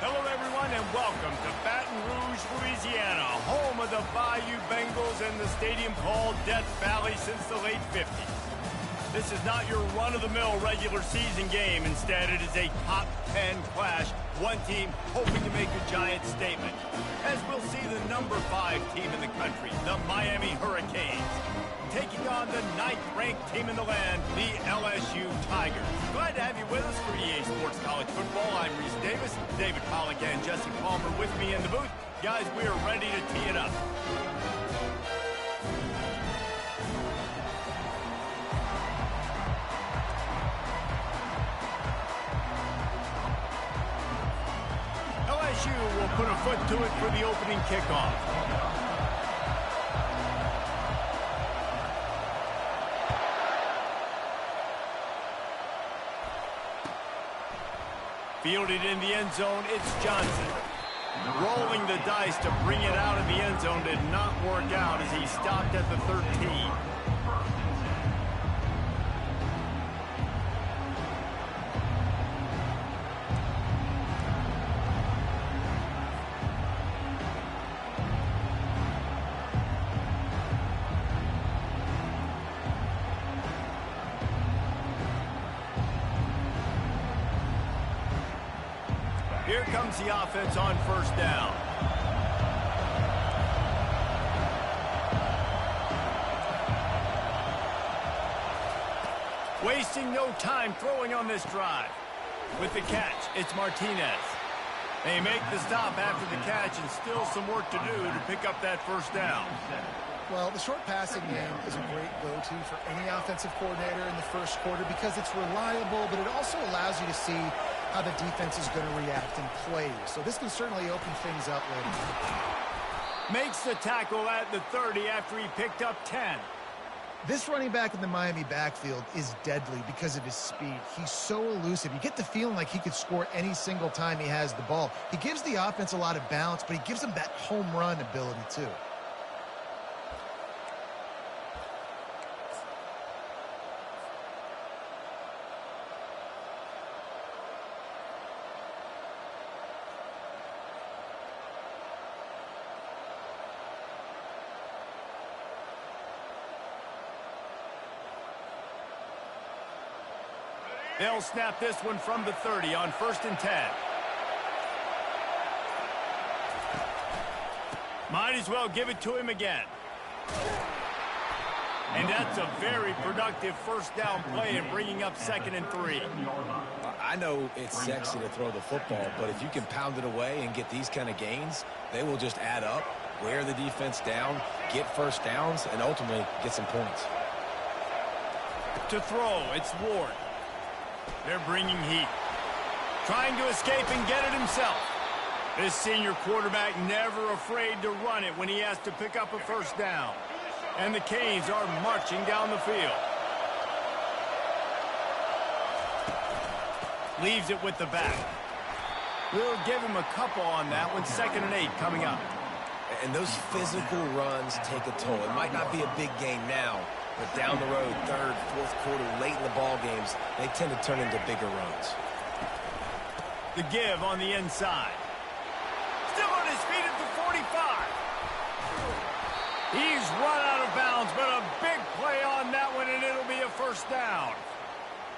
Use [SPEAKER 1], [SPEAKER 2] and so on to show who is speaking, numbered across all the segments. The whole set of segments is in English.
[SPEAKER 1] Hello, everyone, and welcome to Baton Rouge, Louisiana, home of the Bayou Bengals and the stadium called Death Valley since the late 50s. This is not your run-of-the-mill regular season game. Instead, it is a top 10 clash, one team hoping to make a giant statement. As we'll see the number 5 team in the country, the Miami Hurricanes, taking on the 9th-ranked team in the land, the LSU Tigers. Glad to have you with us for EA Sports College Football. I'm Reese Davis, David Pollack and Jesse Palmer with me in the booth. Guys, we are ready to tee it up. LSU will put a foot to it for the opening kickoff. Fielded in the end zone, it's Johnson. Rolling the dice to bring it out of the end zone did not work out as he stopped at the 13. Here comes the offense on first down. Wasting no time throwing on this drive. With the catch, it's Martinez. They make the stop after the catch and still some work to do to pick up that first down.
[SPEAKER 2] Well, the short passing game is a great go-to for any offensive coordinator in the first quarter because it's reliable, but it also allows you to see how the defense is going to react and play. So this can certainly open things up later.
[SPEAKER 1] Makes the tackle at the 30 after he picked up 10.
[SPEAKER 2] This running back in the Miami backfield is deadly because of his speed. He's so elusive. You get the feeling like he could score any single time he has the ball. He gives the offense a lot of balance, but he gives them that home run ability too.
[SPEAKER 1] They'll snap this one from the 30 on 1st and 10. Might as well give it to him again. And that's a very productive first down play in bringing up 2nd and 3.
[SPEAKER 3] I know it's sexy to throw the football, but if you can pound it away and get these kind of gains, they will just add up, wear the defense down, get first downs, and ultimately get some points.
[SPEAKER 1] To throw, it's Ward. They're bringing heat. Trying to escape and get it himself. This senior quarterback never afraid to run it when he has to pick up a first down. And the Canes are marching down the field. Leaves it with the back. We'll give him a couple on that one. 2nd and 8 coming up.
[SPEAKER 3] And those physical runs take a toll. It might not be a big game now, but down the road, 3rd, 4th quarter, late in the ball games, they tend to turn into bigger runs.
[SPEAKER 1] The give on the inside. Still on his feet at the 45. He's run out of bounds, but a big play on that one, and it'll be a first down.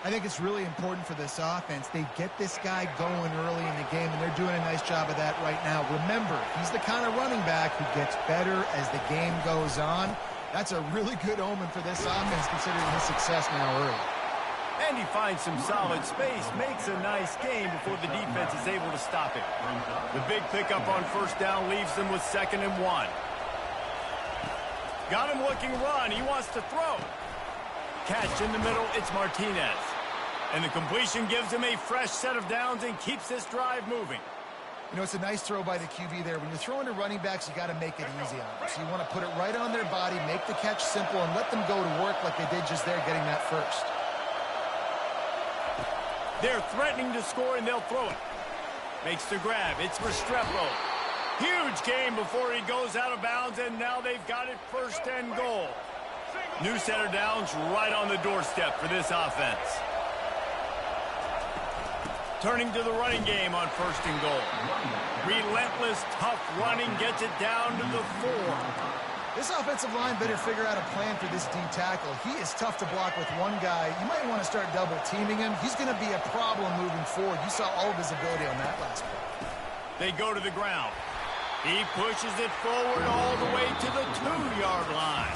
[SPEAKER 2] I think it's really important for this offense. They get this guy going early in the game, and they're doing a nice job of that right now. Remember, he's the kind of running back who gets better as the game goes on. That's a really good omen for this offense, considering his success now early.
[SPEAKER 1] And he finds some solid space, makes a nice game before the defense is able to stop it. The big pickup on first down leaves them with 2nd and 1. Got him looking run. He wants to throw. Catch in the middle. It's Martinez. And the completion gives him a fresh set of downs and keeps this drive moving.
[SPEAKER 2] You know, it's a nice throw by the QB there. When you're throwing to running backs, you got to make it easy on them. So you want to put it right on their body, make the catch simple, and let them go to work like they did just there getting that first.
[SPEAKER 1] They're threatening to score, and they'll throw it. Makes the grab. It's Restrepo. Huge game before he goes out of bounds, and now they've got it 1st and goal. New set of downs right on the doorstep for this offense. turning to the running game on 1st and goal. Relentless, tough running gets it down to the 4.
[SPEAKER 2] This offensive line better figure out a plan for this D tackle. He is tough to block with one guy. You might want to start double teaming him. He's going to be a problem moving forward. You saw all of his ability on that last play.
[SPEAKER 1] They go to the ground. He pushes it forward all the way to the 2-yard line.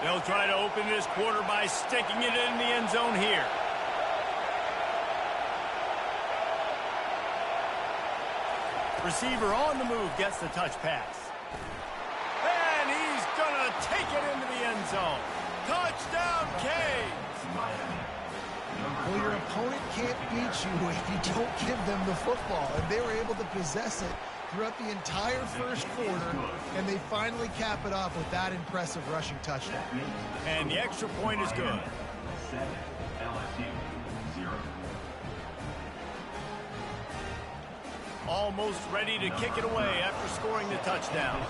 [SPEAKER 1] They'll try to open this quarter by sticking it in the end zone here. Receiver on the move gets the touch pass. And he's going to take it into the end zone. Touchdown, Canes!
[SPEAKER 2] Well, your opponent can't beat you if you don't give them the football. And they were able to possess it throughout the entire first quarter, and they finally cap it off with that impressive rushing touchdown.
[SPEAKER 1] And the extra point is good.
[SPEAKER 4] 7, LSU 0.
[SPEAKER 1] Almost ready to kick it away after scoring the touchdown.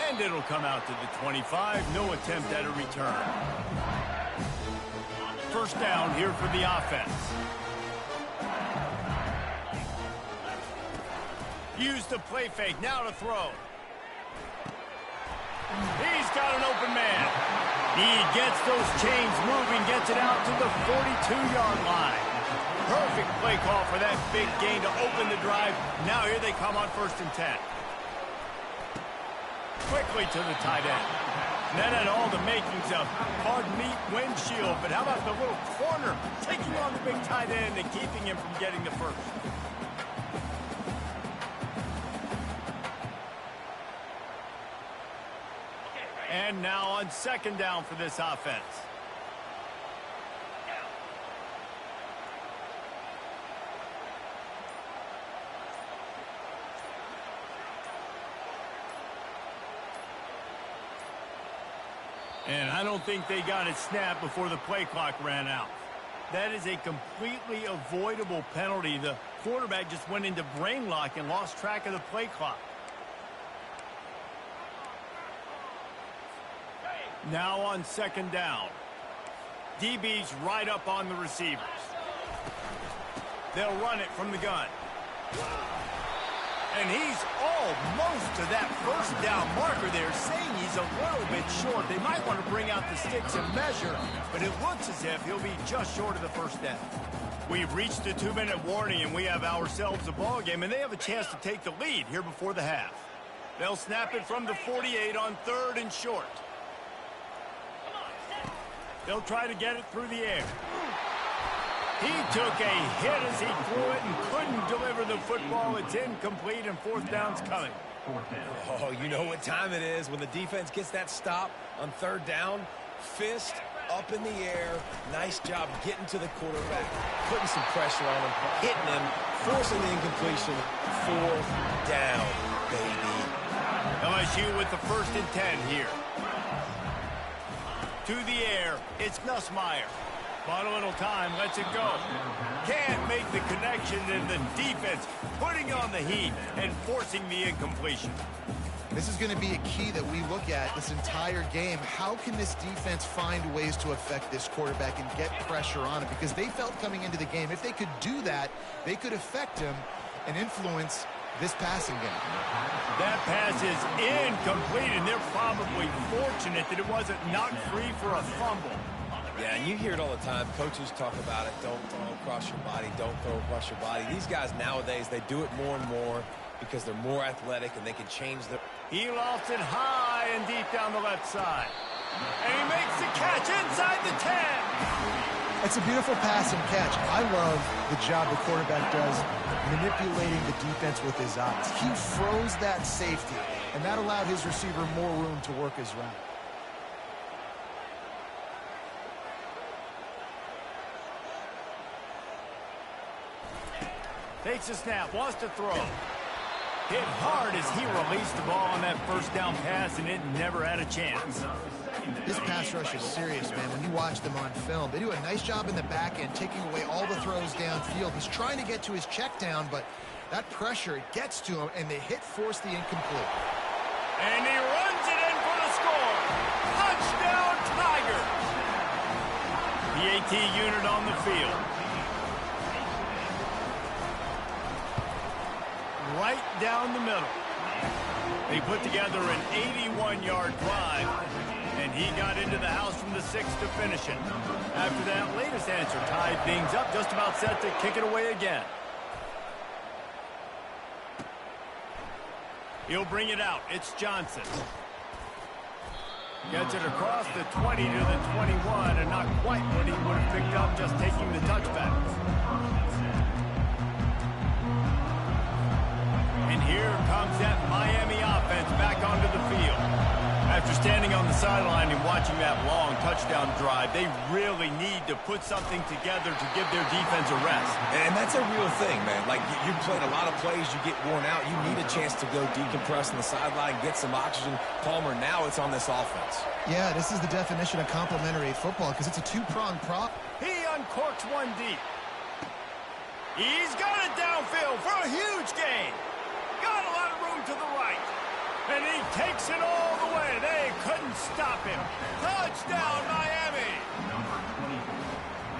[SPEAKER 1] And it'll come out to the 25. No attempt at a return. First down here for the offense. Use the play fake. Now to throw. He's got an open man. He gets those chains moving, gets it out to the 42-yard line. Perfect play call for that big gain to open the drive. Now here they come on 1st and 10. Quickly to the tight end. That had all the makings of, pardon me, windshield. But how about the little corner taking on the big tight end and keeping him from getting the first? And now on 2nd down for this offense. And I don't think they got it snapped before the play clock ran out. That is a completely avoidable penalty. The quarterback just went into brain lock and lost track of the play clock. Now on 2nd down. DB's right up on the receivers. They'll run it from the gun. And he's almost to that 1st down marker there, saying he's a little bit short. They might want to bring out the sticks and measure, but it looks as if he'll be just short of the 1st down. We've reached the 2-minute warning, and we have ourselves a ball game, and they have a chance to take the lead here before the half. They'll snap it from the 48 on 3rd and short. They'll try to get it through the air. He took a hit as he threw it and couldn't deliver the football. It's incomplete, and 4th down's coming.
[SPEAKER 3] Oh, you know what time it is when the defense gets that stop on 3rd down. Fist up in the air. Nice job getting to the quarterback, putting some pressure on him, hitting him, forcing the incompletion. 4th down, baby.
[SPEAKER 1] LSU with the 1st and 10 here. To the air, it's Nussmeier. Bought a little time, lets it go. Can't make the connection, and the defense putting on the heat and forcing the incompletion.
[SPEAKER 2] This is going to be a key that we look at this entire game. How can this defense find ways to affect this quarterback and get pressure on him? Because they felt coming into the game, if they could do that, they could affect him and influence this passing game.
[SPEAKER 1] That pass is incomplete, and they're probably fortunate that it wasn't knocked free for a fumble.
[SPEAKER 3] Yeah, and you hear it all the time. Coaches talk about it. Don't throw across your body. Don't throw across your body. These guys nowadays, they do it more and more because they're more athletic and they can change their...
[SPEAKER 1] He lost it high and deep down the left side. And he makes the catch inside the 10.
[SPEAKER 2] It's a beautiful pass and catch. I love the job the quarterback does manipulating the defense with his eyes. He froze that safety, and that allowed his receiver more room to work his route.
[SPEAKER 1] Takes a snap, wants to throw. Hit hard as he released the ball on that 1st down pass, and it never had a chance.
[SPEAKER 2] This pass pass rush is serious, man. When you watch them on film, they do a nice job in the back end, taking away all the throws downfield. He's trying to get to his check down, but that pressure gets to him, and the hit forced the incomplete.
[SPEAKER 1] And he runs it in for the score. Touchdown, Tigers. The AT unit on the field. Right down the middle. They put together an 81-yard drive, and he got into the house from the 6 to finish it. After that latest answer tied things up, just about set to kick it away again. He'll bring it out. It's Johnson. Gets it across the 20 to the 21, and not quite what he would have picked up just taking the touchback. And here comes that Miami offense back onto the field. After standing on the sideline and watching that long touchdown drive, they really need to put something together to give their defense a rest.
[SPEAKER 3] And that's a real thing, man. Like, you played a lot of plays, you get worn out. You need a chance to go decompress on the sideline, get some oxygen. Palmer, now it's on this offense.
[SPEAKER 2] Yeah, this is the definition of complementary football because it's a two-pronged prop.
[SPEAKER 1] He uncorks one deep. He's got it downfield for a huge gain. Got a lot of room to the right. And he takes it all the way. They couldn't stop him. Touchdown, Miami.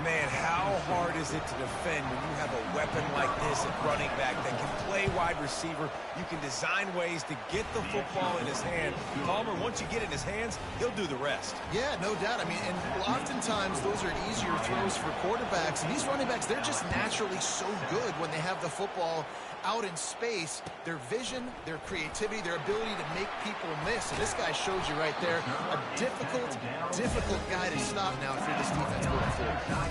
[SPEAKER 3] Man, how hard is it to defend when you have a weapon like this at running back that can play wide receiver? You can design ways to get the football in his hand. Palmer, once you get it in his hands, he'll do the rest.
[SPEAKER 2] Yeah, no doubt. I mean, and oftentimes those are easier throws for quarterbacks. And these running backs, they're just naturally so good when they have the football out in space. Their vision, their creativity, their ability to make people miss. And this guy shows you right there a difficult guy to stop now if you're this defense moving forward.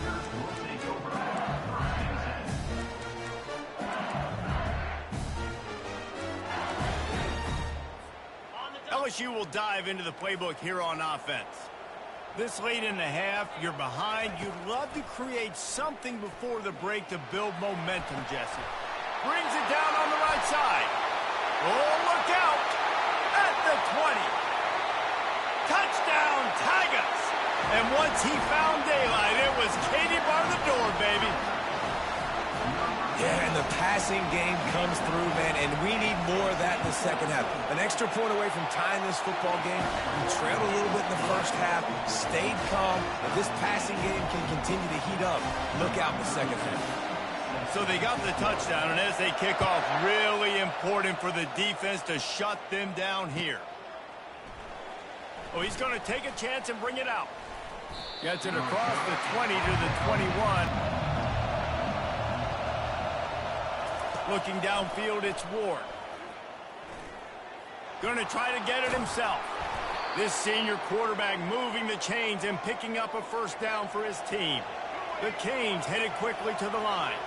[SPEAKER 1] LSU will dive into the playbook here on offense. This late in the half, you're behind. You'd love to create something before the break to build momentum, Jesse. Brings it down on the right side. Oh, look out! At the 20. Touchdown, Tigers! And once he found daylight, it was Katie bar the door, baby.
[SPEAKER 3] Yeah, and the passing game comes through, man, and we need more of that in the second half. An extra point away from tying this football game. We trailed a little bit in the first half, stayed calm. If this passing game can continue to heat up, look out in the second half.
[SPEAKER 1] So they got the touchdown, and as they kick off, really important for the defense to shut them down here. Oh, he's going to take a chance and bring it out. Gets it across the 20 to the 21. Looking downfield, it's Ward. Going to try to get it himself. This senior quarterback moving the chains and picking up a first down for his team. The Canes headed quickly to the line.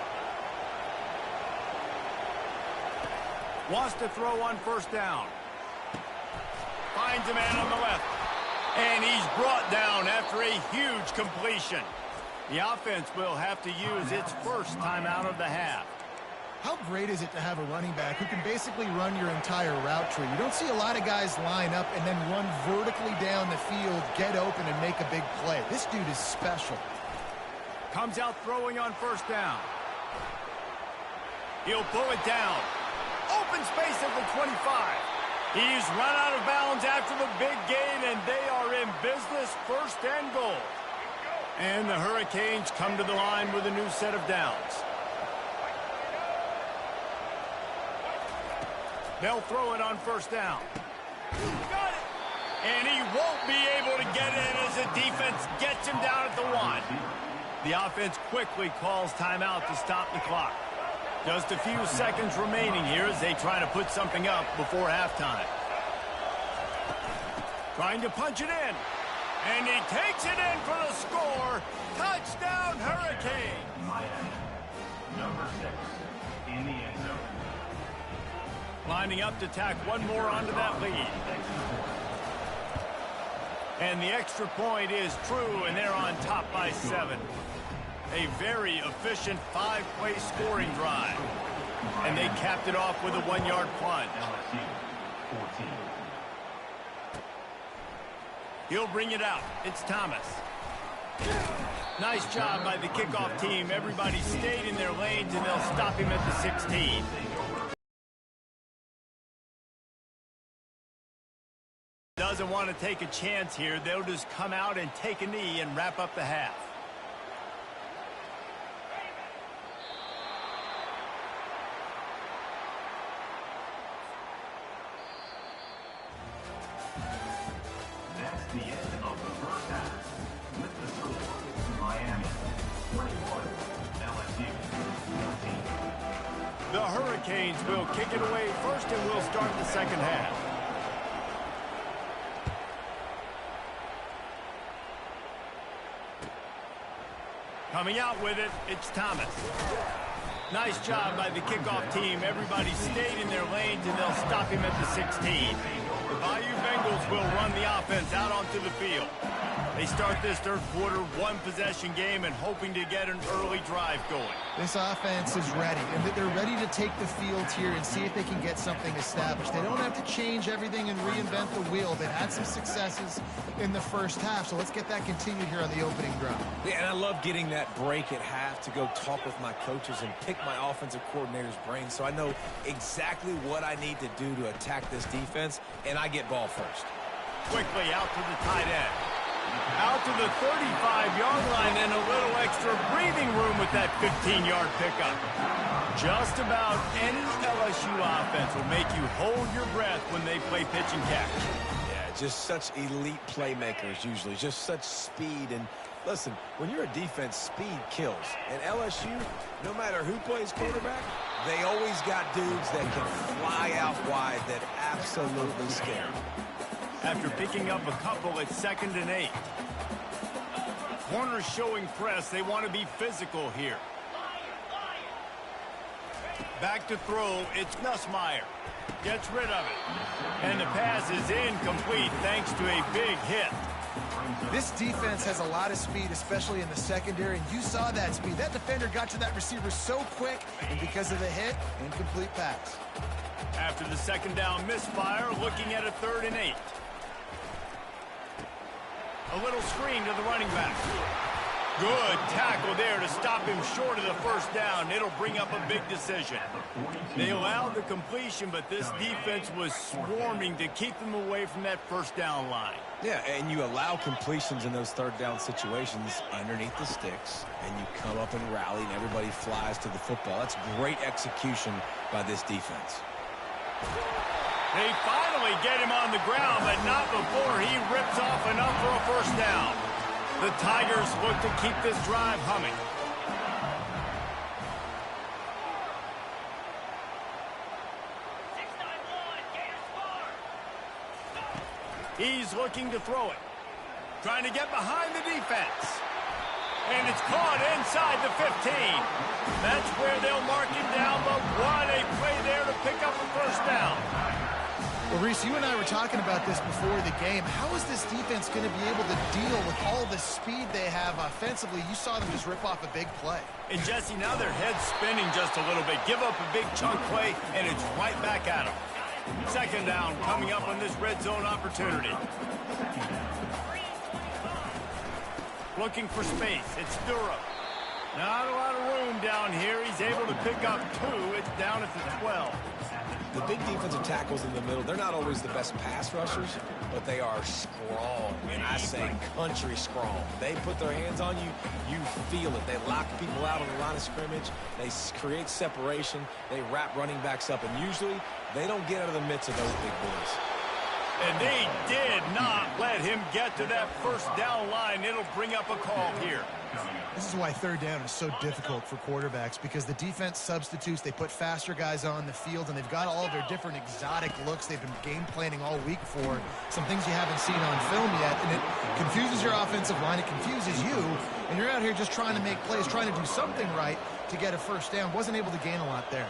[SPEAKER 1] Wants to throw on first down. Finds a man on the left. And he's brought down after a huge completion. The offense will have to use its first timeout of the half.
[SPEAKER 2] How great is it to have a running back who can basically run your entire route tree? You don't see a lot of guys line up and then run vertically down the field, get open, and make a big play. This dude is special.
[SPEAKER 1] Comes out throwing on first down. He'll pull it down. Open space at the 25. He's run out of bounds after the big gain, and they are in business, first and goal. And the Hurricanes come to the line with a new set of downs. They'll throw it on first down. Got it. And he won't be able to get in as the defense gets him down at the 1. The offense quickly calls timeout to stop the clock. Just a few seconds remaining here as they try to put something up before halftime. Trying to punch it in. And he takes it in for the score. Touchdown, Hurricanes.
[SPEAKER 4] Number 6 in the end zone.
[SPEAKER 1] Lining up to tack one more onto that lead. And the extra point is true, and they're on top by 7. A very efficient 5-play scoring drive. And they capped it off with a 1-yard plunge.
[SPEAKER 4] LSU 14.
[SPEAKER 1] He'll bring it out. It's Thomas. Nice job by the kickoff team. Everybody stayed in their lanes, and they'll stop him at the 16. Doesn't want to take a chance here. They'll just come out and take a knee and wrap up the half.
[SPEAKER 4] That's the end of the first half. With the score, Miami 21, LSU 14.
[SPEAKER 1] The Hurricanes will kick it away first, and we'll start the second half. Coming out with it, it's Thomas. Nice job by the kickoff team. Everybody stayed in their lanes, and they'll stop him at the 16. The Bayou Bengals will run the offense out onto the field. They start this third quarter one-possession game and hoping to get an early drive going.
[SPEAKER 2] This offense is ready, and they're ready to take the field here and see if they can get something established. They don't have to change everything and reinvent the wheel. They've had some successes in the first half, so let's get that continued here on the opening drive.
[SPEAKER 3] Yeah, and I love getting that break at half to go talk with my coaches and pick my offensive coordinator's brain so I know exactly what I need to do to attack this defense, and I get ball first.
[SPEAKER 1] Quickly out to the tight end. Out to the 35-yard line, and a little extra breathing room with that 15-yard pickup. Just about any LSU offense will make you hold your breath when they play pitch and catch.
[SPEAKER 3] Yeah, just such elite playmakers usually, just such speed. And listen, when you're a defense, speed kills. And LSU, no matter who plays quarterback, they always got dudes that can fly out wide that absolutely scare them.
[SPEAKER 1] After picking up a couple, it's 2nd and 8. Corners showing press. They want to be physical here. Back to throw. It's Nussmeier. Gets rid of it. And the pass is incomplete thanks to a big hit.
[SPEAKER 2] This defense has a lot of speed, especially in the secondary, and you saw that speed. That defender got to that receiver so quick, and because of the hit, incomplete pass.
[SPEAKER 1] After the second down misfire, looking at a 3rd and 8. A little screen to the running back. Good tackle there to stop him short of the first down. It'll bring up a big decision. They allowed the completion, but this defense was swarming to keep them away from that first down line.
[SPEAKER 3] Yeah, and you allow completions in those third down situations underneath the sticks, and you come up and rally, and everybody flies to the football. That's great execution by this defense.
[SPEAKER 1] They finally get him on the ground, but not before he rips off enough for a first down. The Tigers look to keep this drive humming. He's looking to throw it. Trying to get behind the defense. And it's caught inside the 15. That's where they'll mark him down, but what a play there to pick up a first down.
[SPEAKER 2] Well, Reese, you and I were talking about this before the game. How is this defense going to be able to deal with all the speed they have offensively? You saw them just rip off a big play.
[SPEAKER 1] And, Jesse, now their head's spinning just a little bit. Give up a big chunk play, and it's right back at them. Second down coming up on this red zone opportunity. Looking for space. It's Durham. Not a lot of room down here. He's able to pick up 2. It's down at the 12.
[SPEAKER 3] The big defensive tackles in the middle, they're not always the best pass rushers, but they are strong, and I say country strong. They put their hands on you, you feel it. They lock people out on the line of scrimmage. They create separation. They wrap running backs up, and usually they don't get out of the midst of those big boys.
[SPEAKER 1] And they did not let him get to that first down line. It'll bring up a call here.
[SPEAKER 2] This is why third down is so difficult for quarterbacks, because the defense substitutes. They put faster guys on the field, and they've got all of their different exotic looks they've been game planning all week for, some things you haven't seen on film yet, and it confuses your offensive line. It confuses you, and you're out here just trying to make plays, trying to do something right to get a first down. Wasn't able to gain a lot there.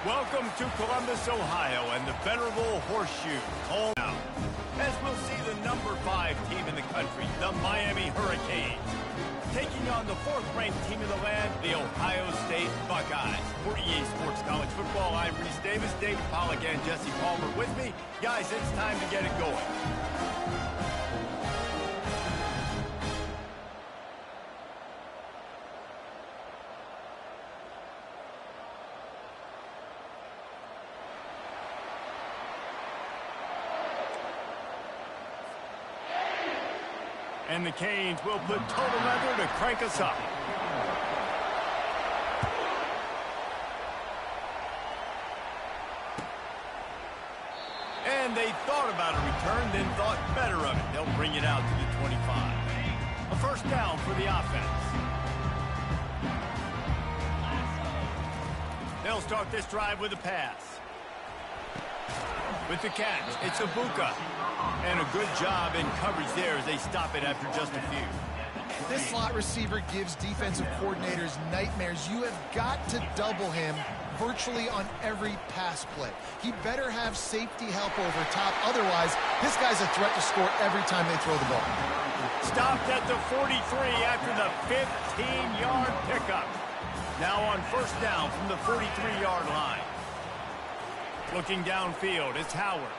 [SPEAKER 1] Welcome to Columbus, Ohio, and the venerable Horseshoe. Home now, as we'll see the number 5 team in the country, the Miami Hurricanes, taking on the 4th-ranked team in the land, the Ohio State Buckeyes. For EA Sports College Football, I'm Reese Davis, David Pollack, and Jesse Palmer with me. Guys, it's time to get it going. And the Canes will put total leather to crank us up. And they thought about a return, then thought better of it. They'll bring it out to the 25. A first down for the offense. They'll start this drive with a pass. With the catch, it's Ibuka. And a good job in coverage there as they stop it after just a few.
[SPEAKER 2] This slot receiver gives defensive coordinators nightmares. You have got to double him virtually on every pass play. He better have safety help over top. Otherwise, this guy's a threat to score every time they throw the ball.
[SPEAKER 1] Stopped at the 43 after the 15-yard pickup. Now on first down from the 43-yard line. Looking downfield, it's Howard.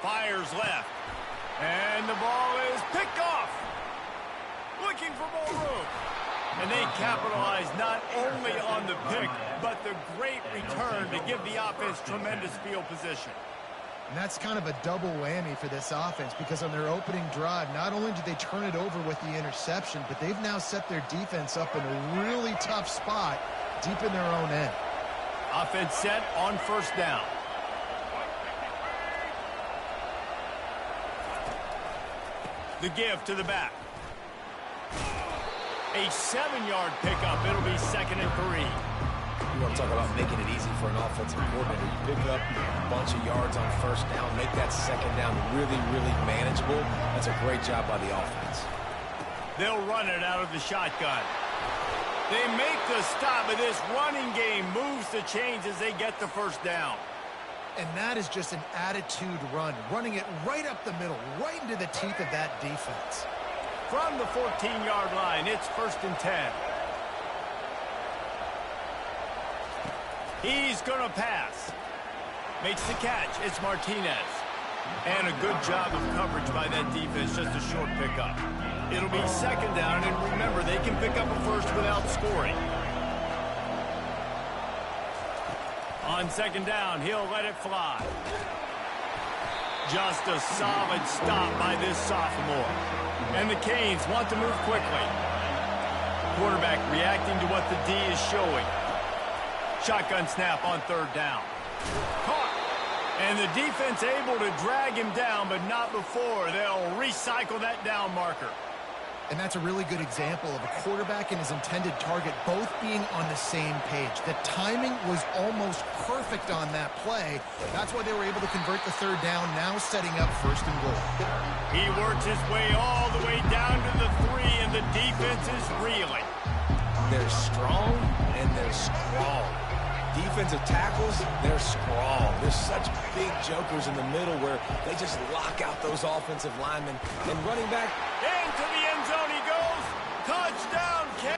[SPEAKER 1] Fires left. And the ball is picked off. Looking for more room. And they capitalize not only on the pick, but the great return to give the offense tremendous field position.
[SPEAKER 2] And that's kind of a double whammy for this offense because on their opening drive, not only did they turn it over with the interception, but they've now set their defense up in a really tough spot deep in their own end.
[SPEAKER 1] Offense set on first down. The give to the back. A 7-yard pickup. It'll be 2nd and 3.
[SPEAKER 3] You want to talk about making it easy for an offensive coordinator. You pick up a bunch of yards on first down, make that second down really, really manageable. That's a great job by the offense.
[SPEAKER 1] They'll run it out of the shotgun. They make the stop, but this running game moves the chains as they get the first down.
[SPEAKER 2] And that is just an attitude run, running it right up the middle, right into the teeth of that defense.
[SPEAKER 1] From the 14-yard line, it's 1st and 10. He's going to pass. Makes the catch. It's Martinez. And a good job of coverage by that defense, just a short pickup. It'll be 2nd down, and remember, they can pick up a first without scoring. On 2nd down, he'll let it fly. Just a solid stop by this sophomore. And the Canes want to move quickly. Quarterback reacting to what the D is showing. Shotgun snap on 3rd down. Caught. And the defense able to drag him down, but not before. They'll recycle that down marker.
[SPEAKER 2] And that's a really good example of a quarterback and his intended target both being on the same page. The timing was almost perfect on that play. That's why they were able to convert the 3rd down, now setting up 1st and goal.
[SPEAKER 1] He works his way all the way down to the 3, and the defense is reeling.
[SPEAKER 3] They're strong, and they're strong. Defensive tackles, they're strong. There's such big jokers in the middle where they just lock out those offensive linemen. And running back,
[SPEAKER 1] into the end zone he goes. Touchdown, Canes.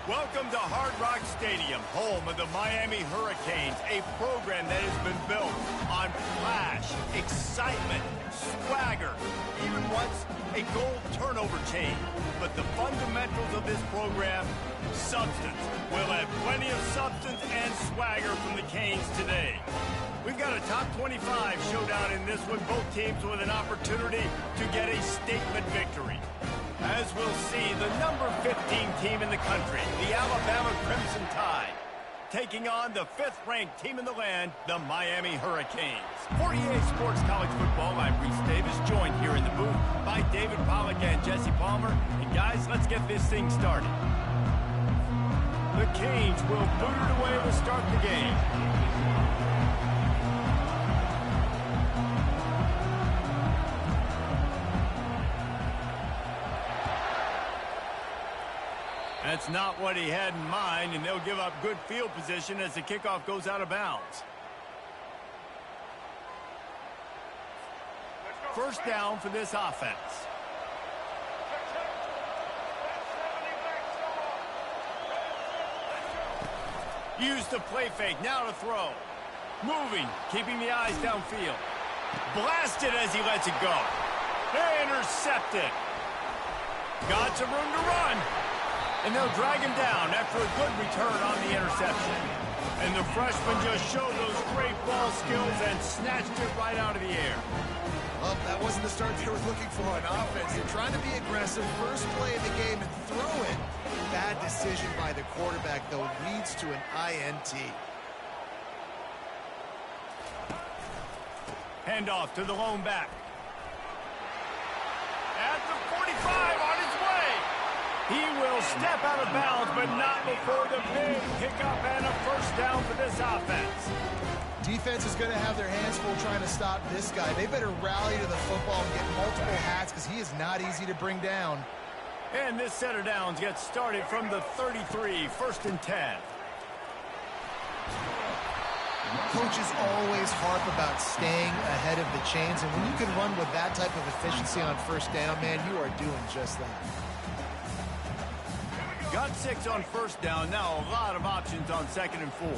[SPEAKER 1] Welcome to Hard Rock Stadium, home of the Miami Hurricanes, a program that has been built on flash, excitement, a gold turnover chain. But the fundamentals of this program, substance. We'll have plenty of substance and swagger from the Canes today. We've got a top 25 showdown in this one, both teams with an opportunity to get a statement victory. As we'll see, the number 15 team in the country, the Alabama Crimson Tide, taking on the 5th-ranked team in the land, the Miami Hurricanes. For EA Sports College Football, I'm Reese Davis, joined here in the booth by David Pollack and Jesse Palmer. And guys, let's get this thing started. The Canes will boot it away to start the game. That's not what he had in mind, and they'll give up good field position as the kickoff goes out of bounds. First down for this offense. Use the play fake, now to throw. Moving, keeping the eyes downfield. Blasted as he lets it go. Intercepted. Got some room to run. And they'll drag him down after a good return on the interception. And the freshman just showed those great ball skills and snatched it right out of the air.
[SPEAKER 2] Well, that wasn't the start they were looking for on offense. They're trying to be aggressive, first play of the game, and throw it. Bad decision by the quarterback, though, leads to an INT.
[SPEAKER 1] Handoff to the lone back. At the 45, on his way. He will step out of bounds, but not before the big pickup and a first down for this offense.
[SPEAKER 2] Defense is going to have their hands full trying to stop this guy. They better rally to the football and get multiple hats because he is not easy to bring down.
[SPEAKER 1] And this set of downs gets started from the 33, 1st and 10.
[SPEAKER 2] Coaches always harp about staying ahead of the chains, and when you can run with that type of efficiency on first down, man, you are doing just that.
[SPEAKER 1] Got 6 on first down. Now a lot of options on 2nd and 4.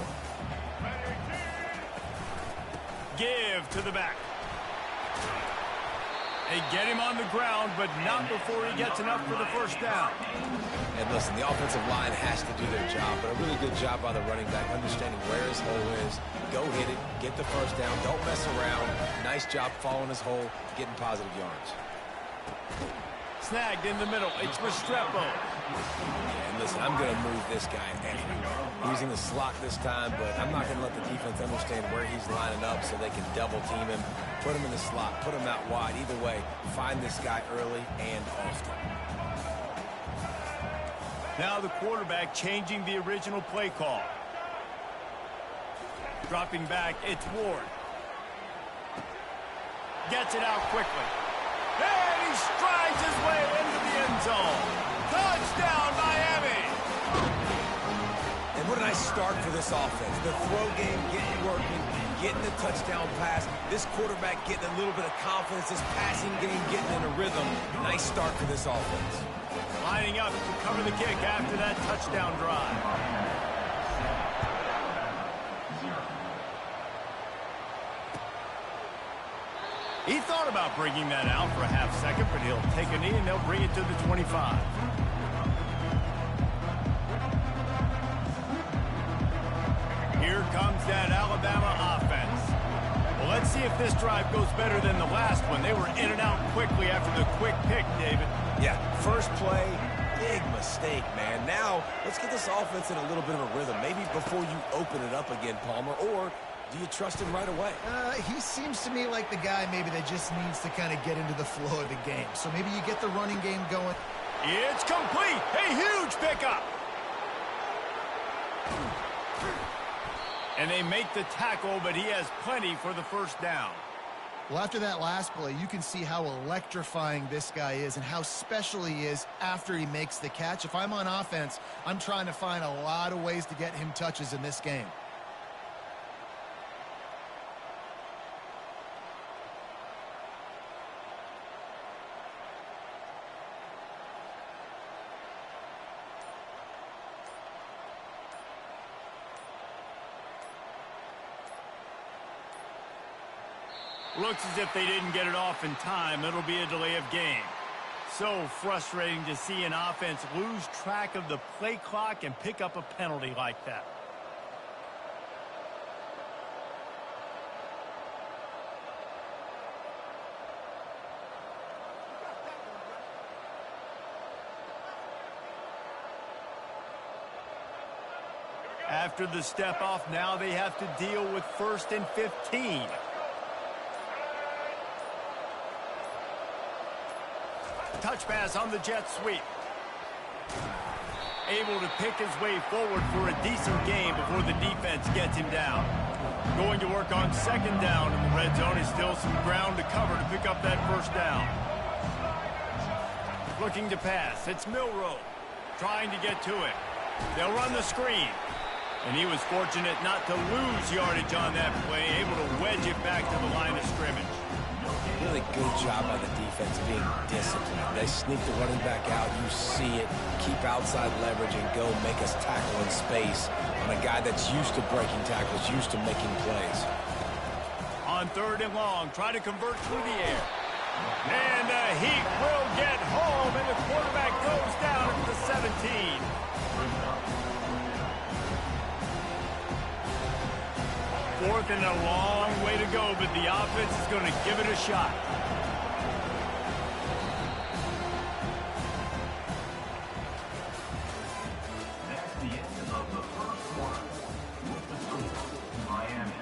[SPEAKER 1] Give to the back. They get him on the ground, but not before he gets enough for the first down.
[SPEAKER 3] And listen, the offensive line has to do their job, but a really good job by the running back, understanding where his hole is. Go hit it, get the first down, don't mess around. Nice job following his hole, getting positive yards.
[SPEAKER 1] Snagged in the middle. It's Restrepo.
[SPEAKER 3] Yeah, and listen, I'm going to move this guy everywhere. He's in the slot this time, but I'm not going to let the defense understand where he's lining up so they can double team him, put him in the slot, put him out wide. Either way, find this guy early and often.
[SPEAKER 1] Now the quarterback changing the original play call. Dropping back, it's Ward. Gets it out quickly. And he strides his way into the end zone. Touchdown, Miami!
[SPEAKER 3] And what a nice start for this offense. The throw game getting working, getting the touchdown pass. This quarterback getting a little bit of confidence. This passing game getting in a rhythm. Nice start for this offense.
[SPEAKER 1] Lining up to cover the kick after that touchdown drive. He thought about bringing that out for a half second, but he'll take a knee and they'll bring it to the 25. Here comes that Alabama offense. Well, let's see if this drive goes better than the last one. They were in and out quickly after the quick pick, David.
[SPEAKER 3] Yeah, first play, big mistake, man. Now, let's get this offense in a little bit of a rhythm. Maybe before you open it up again, Palmer, or do you trust him right away?
[SPEAKER 2] He seems to me like the guy maybe that just needs to kind of get into the flow of the game. So maybe you get the running game going.
[SPEAKER 1] It's complete. A huge pickup. And they make the tackle, but he has plenty for the first down.
[SPEAKER 2] Well, after that last play, you can see how electrifying this guy is and how special he is after he makes the catch. If I'm on offense, I'm trying to find a lot of ways to get him touches in this game.
[SPEAKER 1] Looks as if they didn't get it off in time. It'll be a delay of game. So frustrating to see an offense lose track of the play clock and pick up a penalty like that. After the step off, now they have to deal with 1st and 15. Touch pass on the jet sweep. Able to pick his way forward for a decent gain before the defense gets him down. Going to work on 2nd down in the red zone. Is still some ground to cover to pick up that 1st down. Looking to pass. It's Milroe trying to get to it. They'll run the screen. And he was fortunate not to lose yardage on that play, able to wedge it back to the line of scrimmage.
[SPEAKER 3] Really good job by the defense being disciplined. They sneak the running back out. You see it. Keep outside leverage and go make us tackle in space on a guy that's used to breaking tackles, used to making plays.
[SPEAKER 1] On 3rd and long, try to convert through the air. And the Heat will get home, and the quarterback goes down at the 17. Fourth and a long way to go, but the offense is going to give it a shot.
[SPEAKER 4] That's the end of the first quarter. With the score, Miami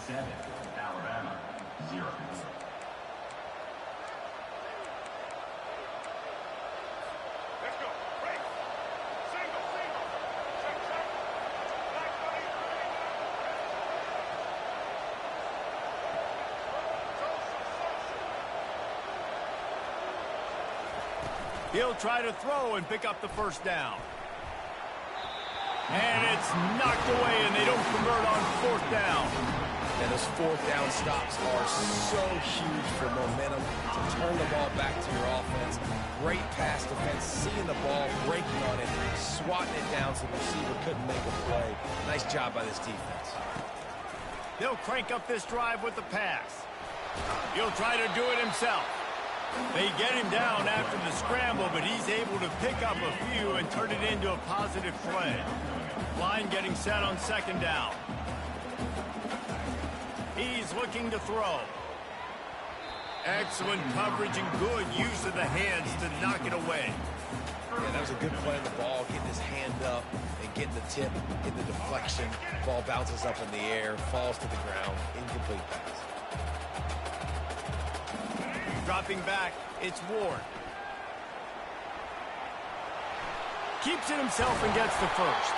[SPEAKER 4] 7, Alabama 0.
[SPEAKER 1] Let's go. Break. Single. Check. Back buddy. He'll try to throw and pick up the 1st down. And it's knocked away, and they don't convert on 4th down.
[SPEAKER 3] And those 4th down stops are so huge for momentum to turn the ball back to your offense. Great pass defense, seeing the ball, breaking on it, swatting it down so the receiver couldn't make a play. Nice job by this defense.
[SPEAKER 1] They'll crank up this drive with the pass. He'll try to do it himself. They get him down after the scramble, but he's able to pick up a few and turn it into a positive play. Line getting set on 2nd down. He's looking to throw. Excellent coverage and good use of the hands to knock it away.
[SPEAKER 3] Yeah, that was a good play on the ball, getting his hand up and getting the tip, getting the deflection. Ball bounces up in the air, falls to the ground, incomplete pass.
[SPEAKER 1] Dropping back, it's Ward. Keeps it himself and gets the 1st.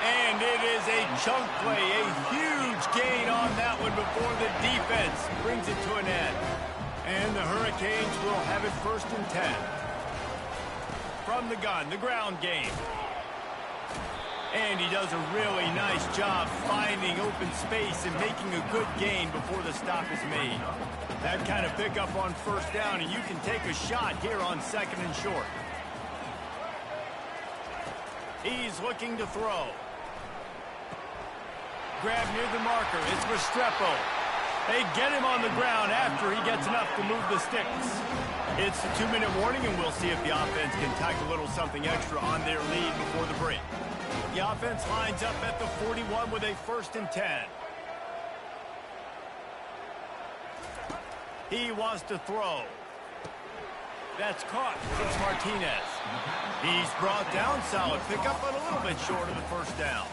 [SPEAKER 1] And it is a chunk play, a huge gain on that one before the defense brings it to an end. And the Hurricanes will have it 1st and 10. From the gun, the ground game. And he does a really nice job finding open space and making a good gain before the stop is made. That kind of pickup on 1st down, and you can take a shot here on 2nd and short. He's looking to throw. Grab near the marker. It's Restrepo. They get him on the ground after he gets enough to move the sticks. It's the 2-minute warning, and we'll see if the offense can tack a little something extra on their lead before the break. The offense lines up at the 41 with a 1st and 10. He wants to throw. That's caught. It's Martinez. He's brought down. Solid pickup, but a little bit short of the 1st down.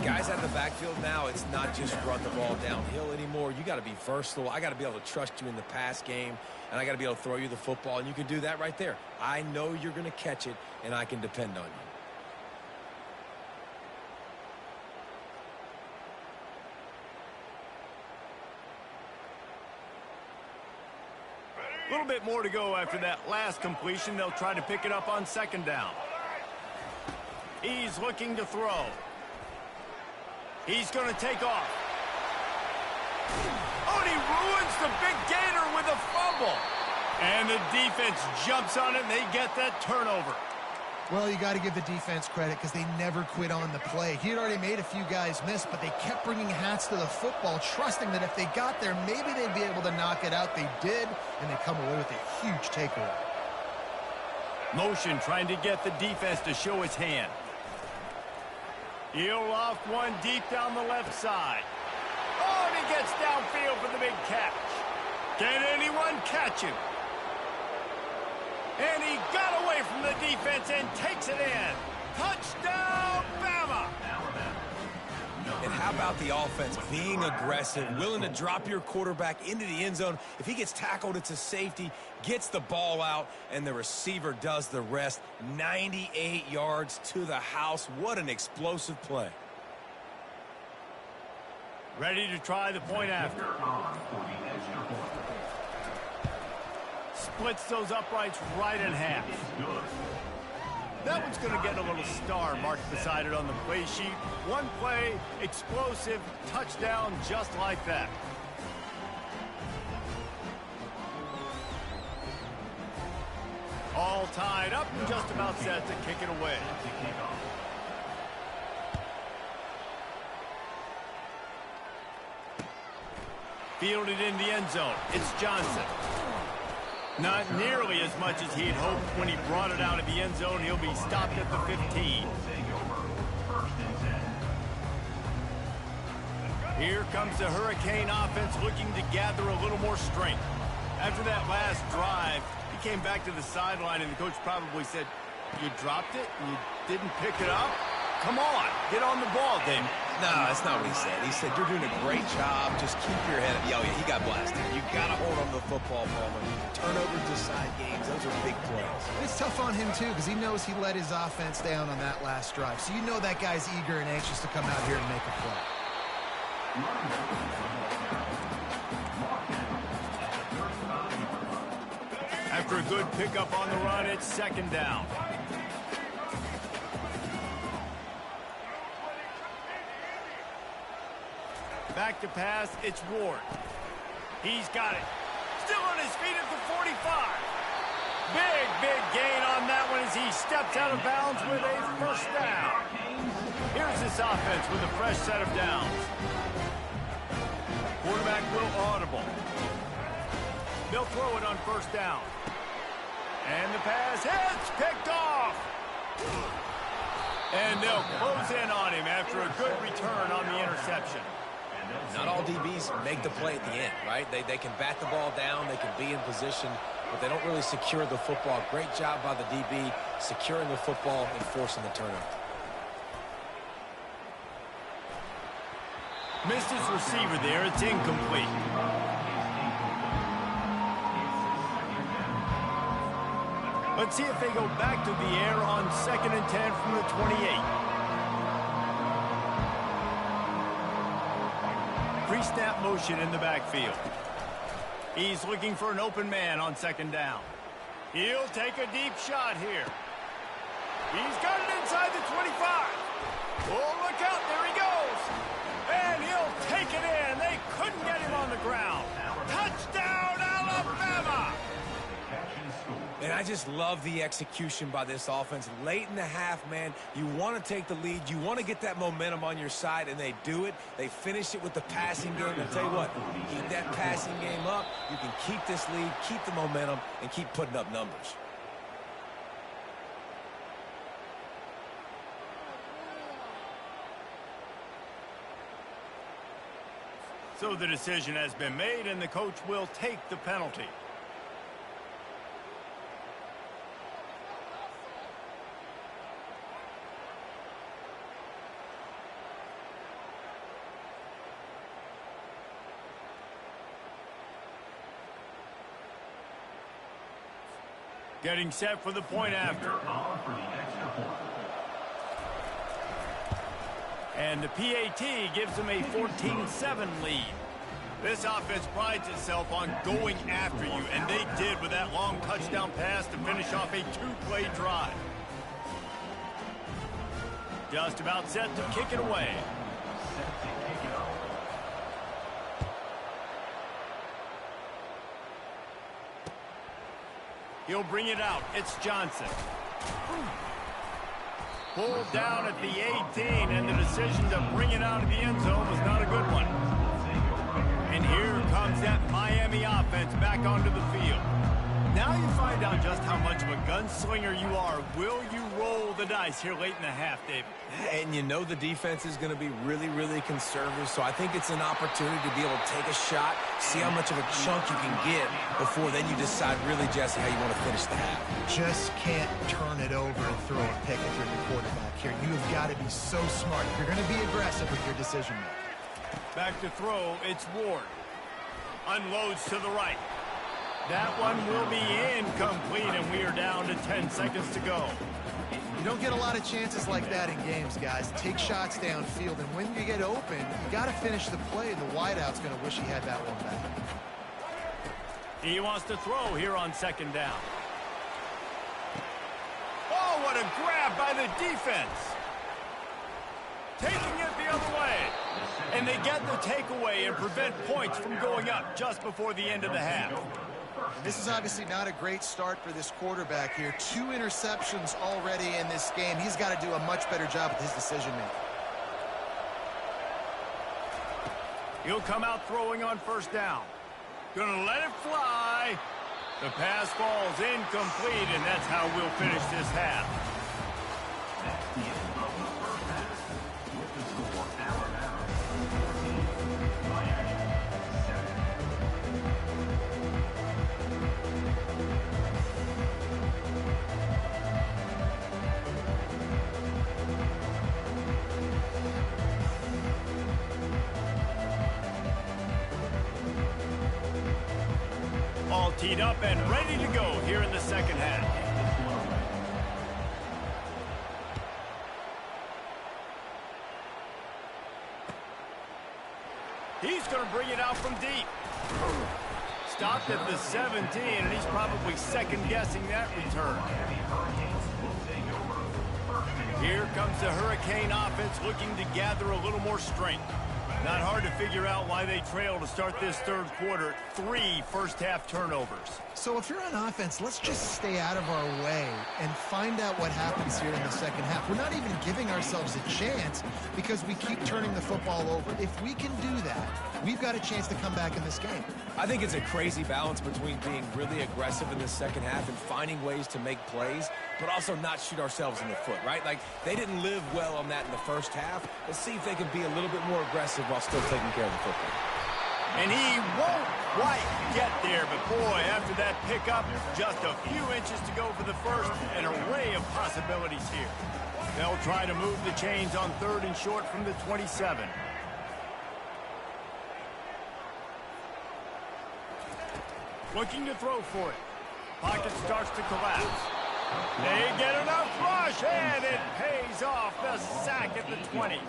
[SPEAKER 3] Guys out of the backfield now, it's not just run the ball downhill anymore. You got to be versatile. I got to be able to trust you in the pass game, and I got to be able to throw you the football, and you can do that right there. I know you're going to catch it, and I can depend on you.
[SPEAKER 1] A little bit more to go after that last completion. They'll try to pick it up on 2nd down. He's looking to throw. He's going to take off. Oh, and he ruins the big gainer with a fumble. And the defense jumps on it, and they get that turnover.
[SPEAKER 2] Well, you got to give the defense credit because they never quit on the play. He had already made a few guys miss, but they kept bringing hats to the football, trusting that if they got there, maybe they'd be able to knock it out. They did, and they come away with a huge takeaway.
[SPEAKER 1] Motion trying to get the defense to show his hand. He'll loft one deep down the left side. Oh, and he gets downfield for the big catch. Can anyone catch him? And he got away from the defense and takes it in. Touchdown, Bama!
[SPEAKER 3] And how about the offense being aggressive, willing to drop your quarterback into the end zone? If he gets tackled, it's a safety, gets the ball out, and the receiver does the rest. 98 yards to the house. What an explosive play.
[SPEAKER 1] Ready to try the point after. Splits those uprights right in half. That one's going to get a little star marked beside it on the play sheet. One play, explosive, touchdown, just like that. All tied up and just about set to kick it away. Fielded in the end zone. It's Johnson. Not nearly as much as he had hoped when he brought it out of the end zone. He'll be stopped at the 15. Here comes the Hurricane offense looking to gather a little more strength. After that last drive, he came back to the sideline and the coach probably said, "You dropped it? You didn't pick it up? Come on, get on the ball, Dave."
[SPEAKER 3] No, that's not what he said. He said, "You're doing a great job. Just keep your head up." Oh, yeah, he got blasted. You got to hold on to the football, Palmer. Turnovers decide games. Those are big plays.
[SPEAKER 2] It's tough on him, too, because he knows he let his offense down on that last drive. So you know that guy's eager and anxious to come out here and make a play.
[SPEAKER 1] After a good pickup on the run, it's second down. Back to pass, it's Ward. He's got it. Still on his feet at the 45. Big gain on that one as he steps out of bounds with a first down. Here's this offense with a fresh set of downs. Quarterback will audible. They'll throw it on first down. And the pass hits, picked off. And they'll close in on him after a good return on the interception.
[SPEAKER 3] Not all DBs make the play at the end, right? They can bat the ball down, they can be in position, but they don't really secure the football. Great job by the DB securing the football and forcing the turnover.
[SPEAKER 1] Missed his receiver there. It's incomplete. Let's see if they go back to the air on 2nd and 10 from the 28. Pre-snap motion in the backfield. He's looking for an open man on second down. He'll take a deep shot here. He's got it inside the 25. Oh, look out. There he goes. And he'll take it in. They couldn't get him on the ground. Touchdown, Alabama!
[SPEAKER 3] And I just love the execution by this offense. Late in the half, man, you want to take the lead. You want to get that momentum on your side, and they do it. They finish it with the passing game. I'll tell you what, keep that passing game up. You can keep this lead, keep the momentum, and keep putting up numbers.
[SPEAKER 1] So the decision has been made, and the coach will take the penalty. Getting set for the point after. And the PAT gives them a 14-7 lead. This offense prides itself on going after you, and they did with that long touchdown pass to finish off a two-play drive. Just about set to kick it away. He'll bring it out. It's Johnson. Pulled down at the 18, and the decision to bring it out of the end zone was not a good one. And here comes that Miami offense back onto the field. Now you find out just how much of a gunslinger you are. Will you roll the dice here late in the half, David?
[SPEAKER 3] And you know the defense is going to be really, really conservative, so I think it's an opportunity to be able to take a shot, see how much of a chunk you can get before then you decide really, Jesse, how you want to finish the half.
[SPEAKER 2] Just can't turn it over and throw a pick if you're the quarterback here. You have got to be so smart. You're going to be aggressive with your decision making.
[SPEAKER 1] Back to throw, it's Ward. Unloads to the right. That one will be incomplete, and we are down to 10 seconds to go.
[SPEAKER 2] You don't get a lot of chances like that in games, guys. Take shots downfield, and when you get open, you got to finish the play, and the wideout's going to wish he had that one back.
[SPEAKER 1] He wants to throw here on second down. Oh, what a grab by the defense. Taking it the other way. And they get the takeaway and prevent points from going up just before the end of the half.
[SPEAKER 2] This is obviously not a great start for this quarterback here. 2 interceptions already in this game. He's got to do a much better job with his decision-making.
[SPEAKER 1] He'll come out throwing on first down. Gonna let it fly. The pass falls incomplete, and that's how we'll finish this half.
[SPEAKER 4] That's the end of the first half. With the score, Alabama 14, Miami 7.
[SPEAKER 1] All teed up and ready to go here in the second half. He's going to bring it out from deep. Stopped at the 17, and he's probably second-guessing that return. Here comes the Hurricane offense looking to gather a little more strength. Not hard to figure out why they trail to start this third quarter. 3 first-half turnovers.
[SPEAKER 2] So if you're on offense, let's just stay out of our way and find out what happens here in the second half. We're not even giving ourselves a chance because we keep turning the football over. If we can do that, we've got a chance to come back in this game.
[SPEAKER 3] I think it's a crazy balance between being really aggressive in the second half and finding ways to make plays, but also not shoot ourselves in the foot, right? Like, they didn't live well on that in the first half. Let's see if they can be a little bit more aggressive while still taking care of the football.
[SPEAKER 1] And he won't quite get there, but boy, after that pickup, just a few inches to go for the first. An array of possibilities here. They'll try to move the chains on 3rd and short from the 27. Looking to throw for it. Pocket starts to collapse. They get enough rush, and it pays off. The sack at the 20.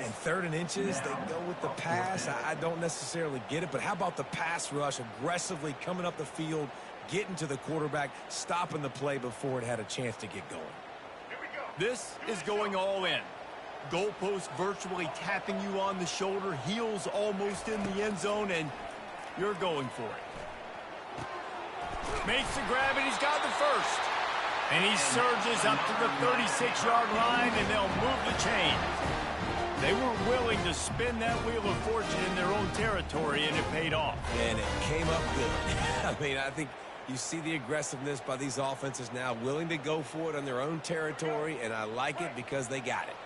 [SPEAKER 3] And 3rd and inches, they go with the pass. I don't necessarily get it, but how about the pass rush aggressively coming up the field, getting to the quarterback, stopping the play before it had a chance to get going?
[SPEAKER 1] This is going all in. Goalpost virtually tapping you on the shoulder, heels almost in the end zone, and you're going for it. Makes the grab, and he's got the first. And he surges up to the 36-yard line, and they'll move the chain. They were willing to spin that wheel of fortune in their own territory, and it paid off.
[SPEAKER 3] And it came up good. I mean, I think you see the aggressiveness by these offenses now, willing to go for it on their own territory, and I like it because they got it.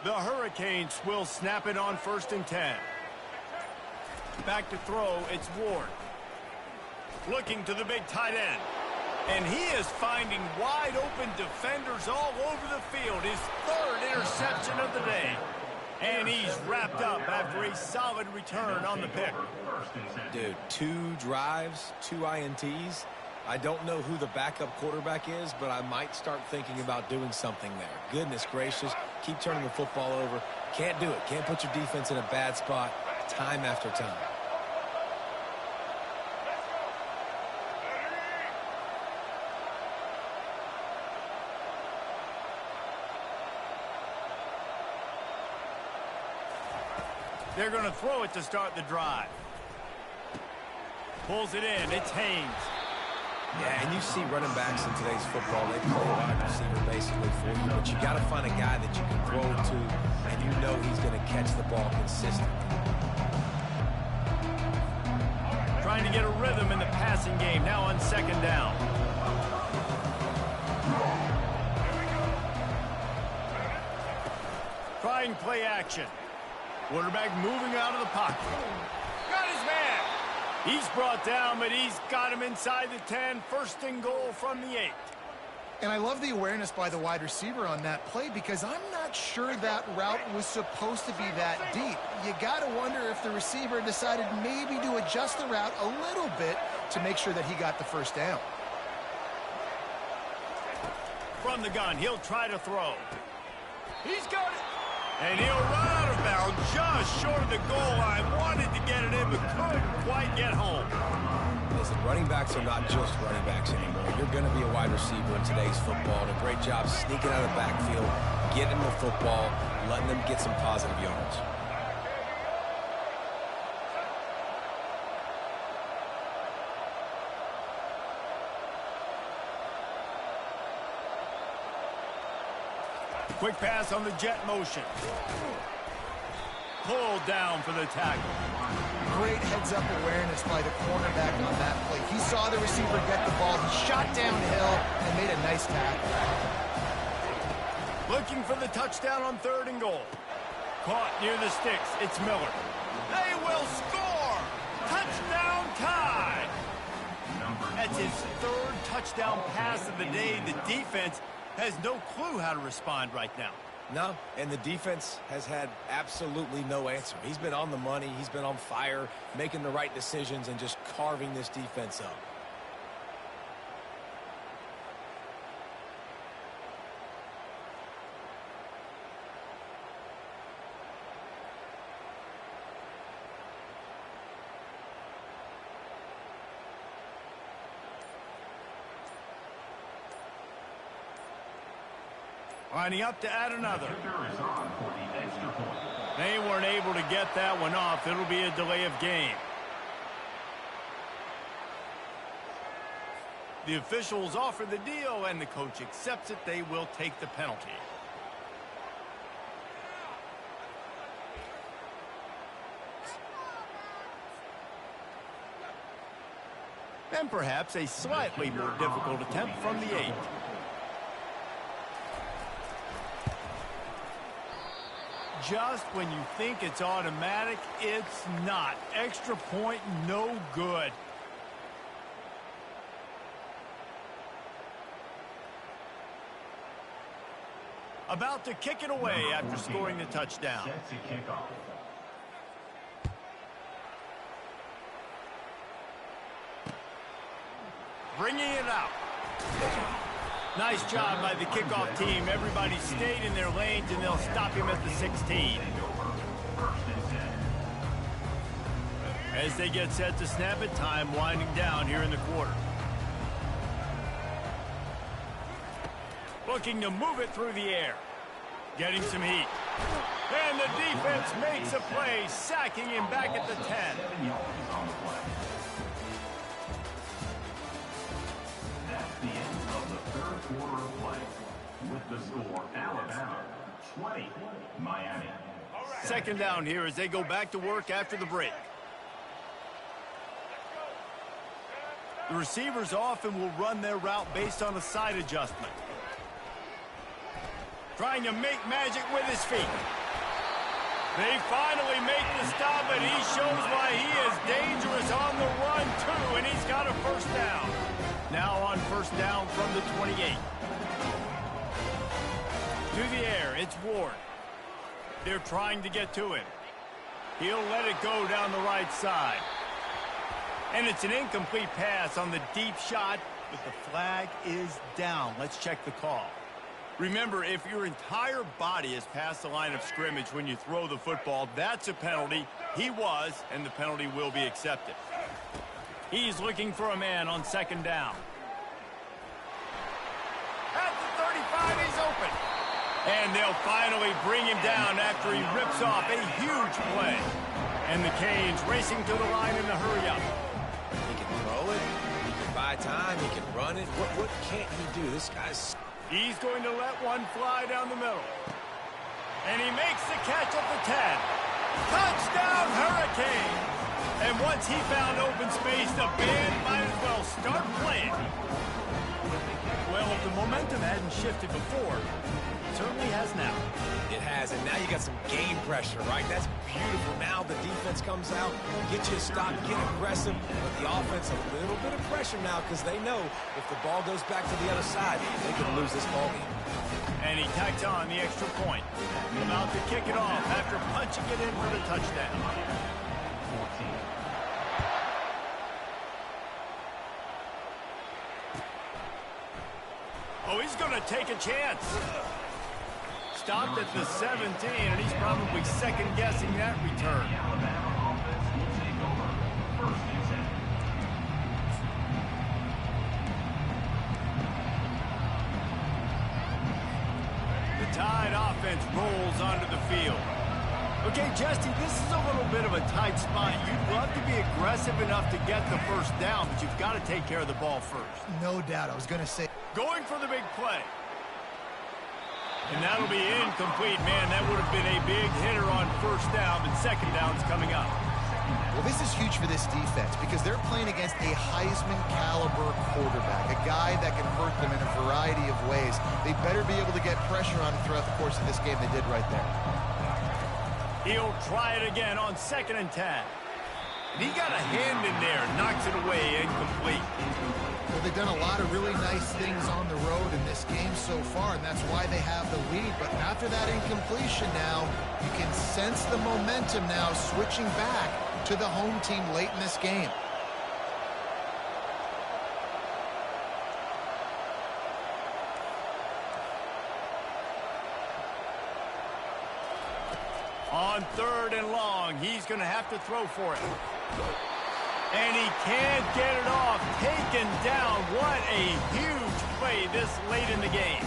[SPEAKER 1] The Hurricanes will snap it on 1st and 10. Back to throw, it's Ward. Looking to the big tight end. And he is finding wide-open defenders all over the field. His 3rd interception of the day. And he's wrapped up after a solid return on the pick.
[SPEAKER 3] Dude, 2 drives, 2 INTs. I don't know who the backup quarterback is, but I might start thinking about doing something there. Goodness gracious, keep turning the football over. Can't do it. Can't put your defense in a bad spot time after time.
[SPEAKER 1] They're going to throw it to start the drive. Pulls it in. It's Haynes.
[SPEAKER 3] Yeah, and you see running backs in today's football, they play wide receiver basically for you, but you got to find a guy that you can throw to, and you know he's going to catch the ball consistently.
[SPEAKER 1] trying to get a rhythm in the passing game now on second down. Trying play action. Quarterback moving out of the pocket. Got his man. He's brought down, but he's got him inside the 10. First and goal from the 8.
[SPEAKER 2] And I love the awareness by the wide receiver on that play because I'm not sure that route was supposed to be that deep. You got to wonder if the receiver decided maybe to adjust the route a little bit to make sure that he got the first down.
[SPEAKER 1] From the gun, he'll try to throw. He's got it. And he'll run out of bounds just short of the goal line. Wanted to get it in, but couldn't quite get home.
[SPEAKER 3] Listen, running backs are not just running backs anymore. You're going to be a wide receiver in today's football. And a great job sneaking out of the backfield, getting the football, letting them get some positive yards.
[SPEAKER 1] Quick pass on the jet motion. Pulled down for the tackle.
[SPEAKER 2] Great heads-up awareness by the cornerback on that play. He saw the receiver get the ball. He shot downhill and made a nice tackle.
[SPEAKER 1] Looking for the touchdown on third and goal. Caught near the sticks. It's Miller. They will score! Touchdown tie! That's his third touchdown pass of the day. The defense has no clue how to respond right now.
[SPEAKER 3] No, and the defense has had absolutely no answer. He's been on the money. He's been on fire, making the right decisions and just carving this defense up.
[SPEAKER 1] Lining up to add another. They weren't able to get that one off. It'll be a delay of game. The officials offer the deal, and the coach accepts it. They will take the penalty. And perhaps a slightly more difficult attempt from the 8. Just when you think it's automatic, it's not. Extra point, no good. About to kick it away after scoring the touchdown. Bringing it out. Nice job by the kickoff team. Everybody stayed in their lanes, and they'll stop him at the 16. As they get set to snap it, time winding down here in the quarter. Looking to move it through the air. Getting some heat. And the defense makes a play, sacking him back at the 10.
[SPEAKER 4] That's the end of the third quarter of play. With the score, Alabama 20, Miami.
[SPEAKER 1] Second down here as they go back to work after the break. The receivers often will run their route based on a side adjustment. Trying to make magic with his feet. They finally make the stop, and he shows why he is dangerous on the run, too, and he's got a first down. Now on first down from the 28. To the air, it's Ward. They're trying to get to him. He'll let it go down the right side. And it's an incomplete pass on the deep shot, but the flag is down. Let's check the call. Remember, if your entire body is past the line of scrimmage when you throw the football, that's a penalty. He was, and the penalty will be accepted. He's looking for a man on second down. At the 35, he's open. And they'll finally bring him down after he rips off a huge play. And the Canes racing to the line in the hurry-up.
[SPEAKER 3] He can throw it. He can buy time. He can run it. What can't he do? This guy's...
[SPEAKER 1] He's going to let one fly down the middle. And he makes the catch at the 10. Touchdown, Hurricanes! And once he found open space, the band might as well start playing. Well, if the momentum hadn't shifted before, it certainly has now.
[SPEAKER 3] It has, and now you got some game pressure, right? That's beautiful. Now the defense comes out, get you a stop, get aggressive, but the offense a little bit of pressure now because they know if the ball goes back to the other side, they could lose this ball game.
[SPEAKER 1] And he tacks on the extra point. About to kick it off after punching it in for the touchdown.
[SPEAKER 4] 14.
[SPEAKER 1] Oh, he's going to take a chance. Stopped at the 17, and he's probably second-guessing that return.
[SPEAKER 4] Alabama offense will take over. First and 10.
[SPEAKER 1] The Tide offense rolls onto the field. Okay, Jesse, this is a little bit of a tight spot. You'd love to be aggressive enough to get the first down, but you've got to take care of the ball first.
[SPEAKER 2] No doubt. I was going to say.
[SPEAKER 1] Going for the big play. And that'll be incomplete. Man, that would have been a big hitter on first down, and second down's coming up.
[SPEAKER 2] Well, this is huge for this defense because they're playing against a Heisman-caliber quarterback, a guy that can hurt them in a variety of ways. They better be able to get pressure on him throughout the course of this game. They did right there.
[SPEAKER 1] He'll try it again on 2nd and 10. And he got a hand in there, knocks it away, incomplete.
[SPEAKER 2] Well, they've done a lot of really nice things on the road in this game so far, and that's why they have the lead. But after that incompletion now, you can sense the momentum now switching back to the home team late in this game.
[SPEAKER 1] On 3rd and long, he's going to have to throw for it. And he can't get it off. Taken down. What a huge play this late in the game.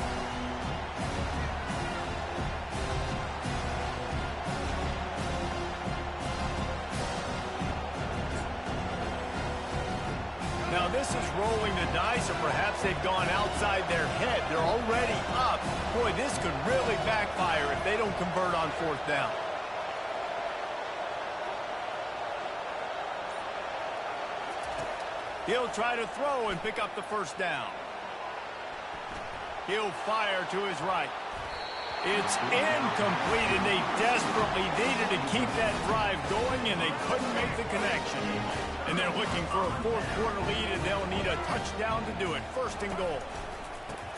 [SPEAKER 1] Now this is rolling the dice, or perhaps they've gone outside their head. They're already up. Boy, this could really backfire if they don't convert on 4th down. He'll try to throw and pick up the first down. He'll fire to his right. It's incomplete, and they desperately needed to keep that drive going, and they couldn't make the connection. And they're looking for a 4th-quarter lead, and they'll need a touchdown to do it. 1st and goal.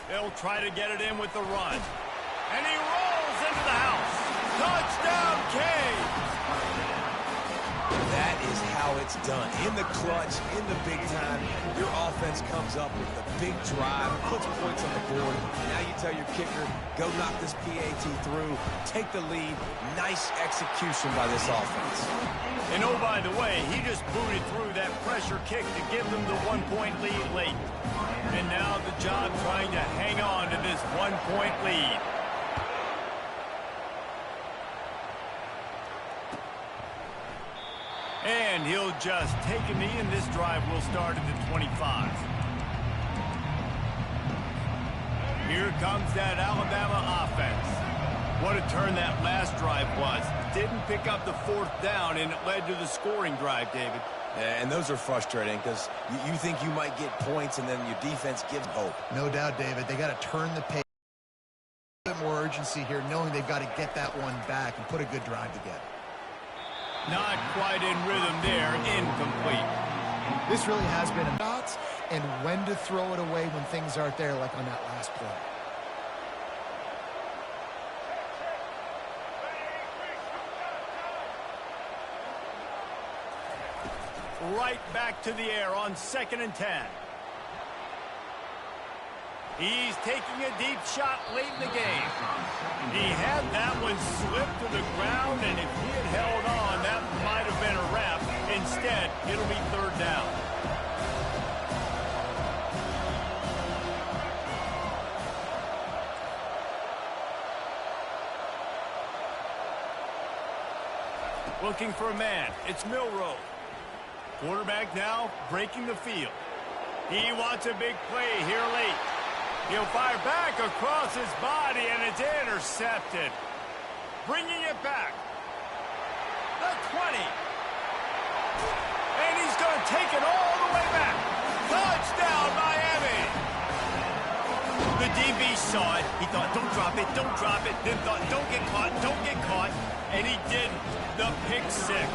[SPEAKER 1] They'll try to get it in with the run. And he rolls into the house. Touchdown, Cade!
[SPEAKER 3] That is how it's done. In the clutch, in the big time, your offense comes up with the big drive, puts points on the board. Now you tell your kicker, go knock this PAT through, take the lead. Nice execution by this offense.
[SPEAKER 1] And oh, by the way, he just booted through that pressure kick to give them the 1-point lead late. And now the job trying to hang on to this 1-point lead. And he'll just take a knee, and this drive will start at the 25. Here comes that Alabama offense. What a turn that last drive was. Didn't pick up the 4th down, and it led to the scoring drive, David.
[SPEAKER 3] And those are frustrating because you think you might get points, and then your defense gives hope.
[SPEAKER 2] No doubt, David. They got to turn the page. A bit more urgency here, knowing they've got to get that one back and put a good drive together.
[SPEAKER 1] Not quite in rhythm there. Incomplete.
[SPEAKER 2] This really has been a shots and when to throw it away when things aren't there, like on that last play.
[SPEAKER 1] Right back to the air on 2nd and 10. He's taking a deep shot late in the game. He had that one slip to the ground, and if he had held on, that might have been a wrap. Instead, it'll be 3rd down. Looking for a man. It's Milroe. Quarterback now breaking the field. He wants a big play here late. He'll fire back across his body, and it's intercepted. Bringing it back. The 20. And he's going to take it all the way back. Touchdown, Miami. The DB saw it. He thought, don't drop it, don't drop it. Then thought, don't get caught, don't get caught. And he did the pick six.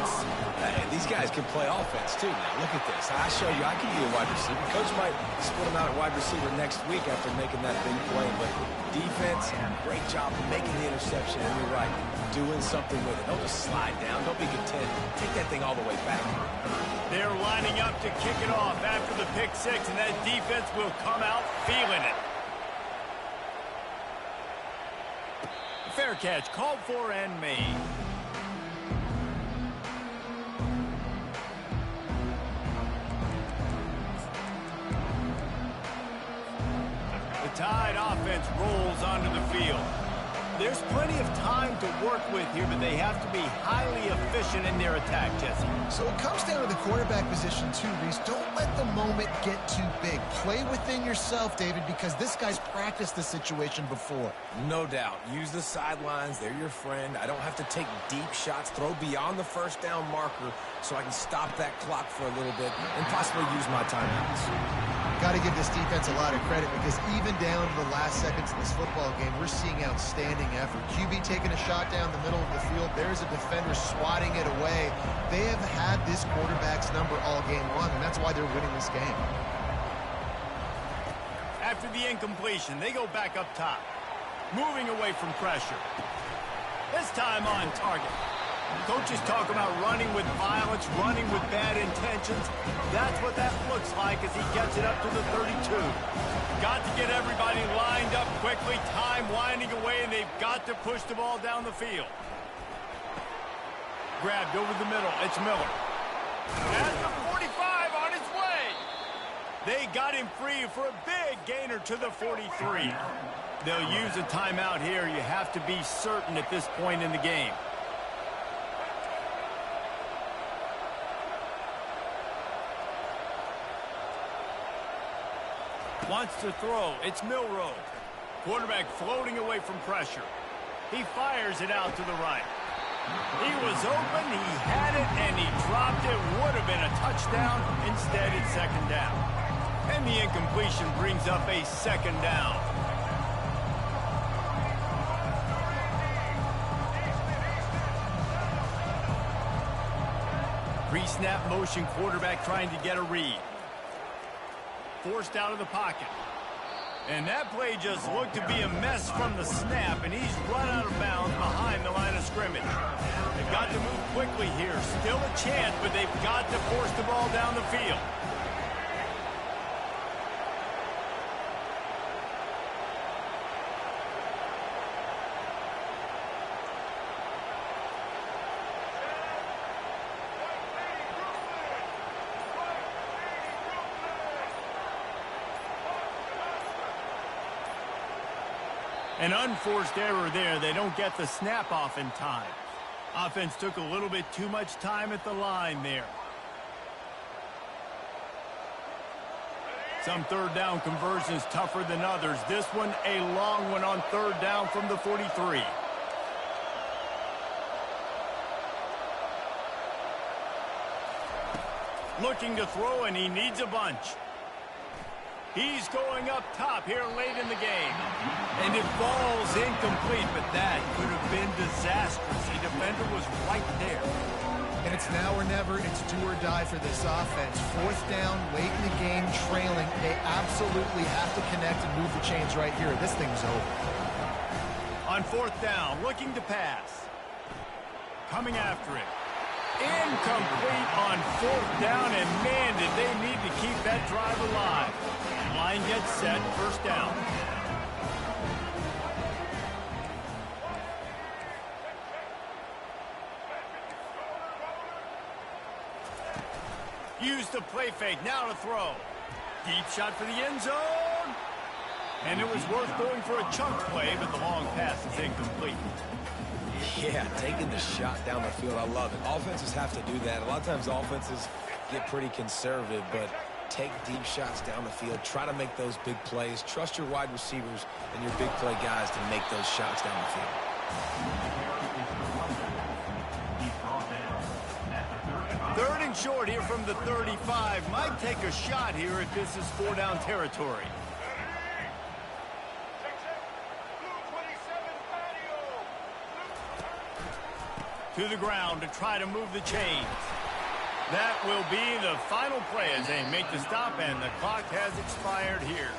[SPEAKER 3] Hey, these guys can play offense, too. Now, look at this. I show you I can be a wide receiver. Coach might split him out at wide receiver next week after making that big play. But defense, great job making the interception. And you're right, doing something with it. Don't just slide down. Don't be content. Take that thing all the way back.
[SPEAKER 1] They're lining up to kick it off after the pick six, and that defense will come out feeling it. Fair catch, called for and made. The Tide offense rolls onto the field. There's plenty of time to work with here, but they have to be highly efficient in their attack, Jesse.
[SPEAKER 2] So it comes down to the quarterback position too, Reese. Don't let the moment get too big. Play within yourself, David, because this guy's practiced the situation before.
[SPEAKER 3] No doubt. Use the sidelines. They're your friend. I don't have to take deep shots, throw beyond the first down marker so I can stop that clock for a little bit and possibly use my timeouts.
[SPEAKER 2] Got to give this defense a lot of credit because even down to the last seconds of this football game, we're seeing outstanding effort. QB taking a shot down the middle of the field. There's a defender swatting it away. They have had this quarterback's number all game long, and that's why they're winning this game.
[SPEAKER 1] After the incompletion, they go back up top, moving away from pressure. This time on target. Coaches talk about running with violence, running with bad intentions. That's what that looks like as he gets it up to the 32. Got to get everybody lined up quickly, time winding away, and they've got to push the ball down the field. Grabbed over the middle, it's Miller. At the 45 on his way. They got him free for a big gainer to the 43. They'll use a timeout here. You have to be certain at this point in the game. Wants to throw. It's Milroe. Quarterback floating away from pressure. He fires it out to the right. He was open, he had it, and he dropped it. Would have been a touchdown. Instead, it's second down. And the incompletion brings up a second down. Pre-snap motion, quarterback trying to get a read. Forced out of the pocket. And that play just looked to be a mess from the snap, and he's run out of bounds behind the line of scrimmage. They've got to move quickly here. Still a chance, but they've got to force the ball down the field. An unforced error there. They don't get the snap off in time. Offense took a little bit too much time at the line there. Some third down conversions tougher than others. This one a long one on third down from the 43. Looking to throw, and he needs a bunch. He's going up top here late in the game. And it falls incomplete, but that could have been disastrous. The defender was right there.
[SPEAKER 2] And it's now or never. It's do or die for this offense. Fourth down, late in the game, trailing. They absolutely have to connect and move the chains right here. This thing's over.
[SPEAKER 1] On fourth down, looking to pass. Coming after it. Incomplete on fourth down, and man, did they need to keep that drive alive. Line gets set, first down. Use the play fake, now to throw. Deep shot for the end zone. And it was worth going for a chunk play, but the long pass is incomplete.
[SPEAKER 3] Yeah, taking the shot down the field, I love it. Offenses have to do that. A lot of times offenses get pretty conservative, but take deep shots down the field. Try to make those big plays. Trust your wide receivers and your big play guys to make those shots down the field.
[SPEAKER 1] Third and short here from the 35. Might take a shot here if this is 4-down territory. To the ground to try to move the chains. That will be the final play as they make the stop, and the clock has expired here.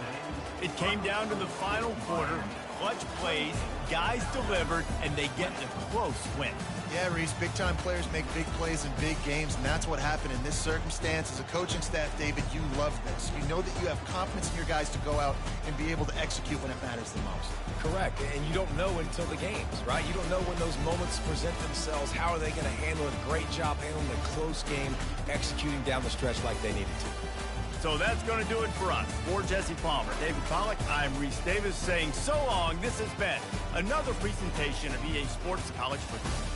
[SPEAKER 1] It came down to the final quarter. Clutch plays, guys delivered, and they get a close win.
[SPEAKER 2] Yeah, Reese, big-time players make big plays in big games, and that's what happened in this circumstance. As a coaching staff, David, you love this. You know that you have confidence in your guys to go out and be able to execute when it matters the most.
[SPEAKER 3] Correct, and you don't know until the games, right? You don't know when those moments present themselves. How are they going to handle it? Great job handling a close game, executing down the stretch like they needed to.
[SPEAKER 1] So that's going to do it for us. For Jesse Palmer, David Pollack, I'm Reese Davis saying so long. This has been another presentation of EA Sports College Football.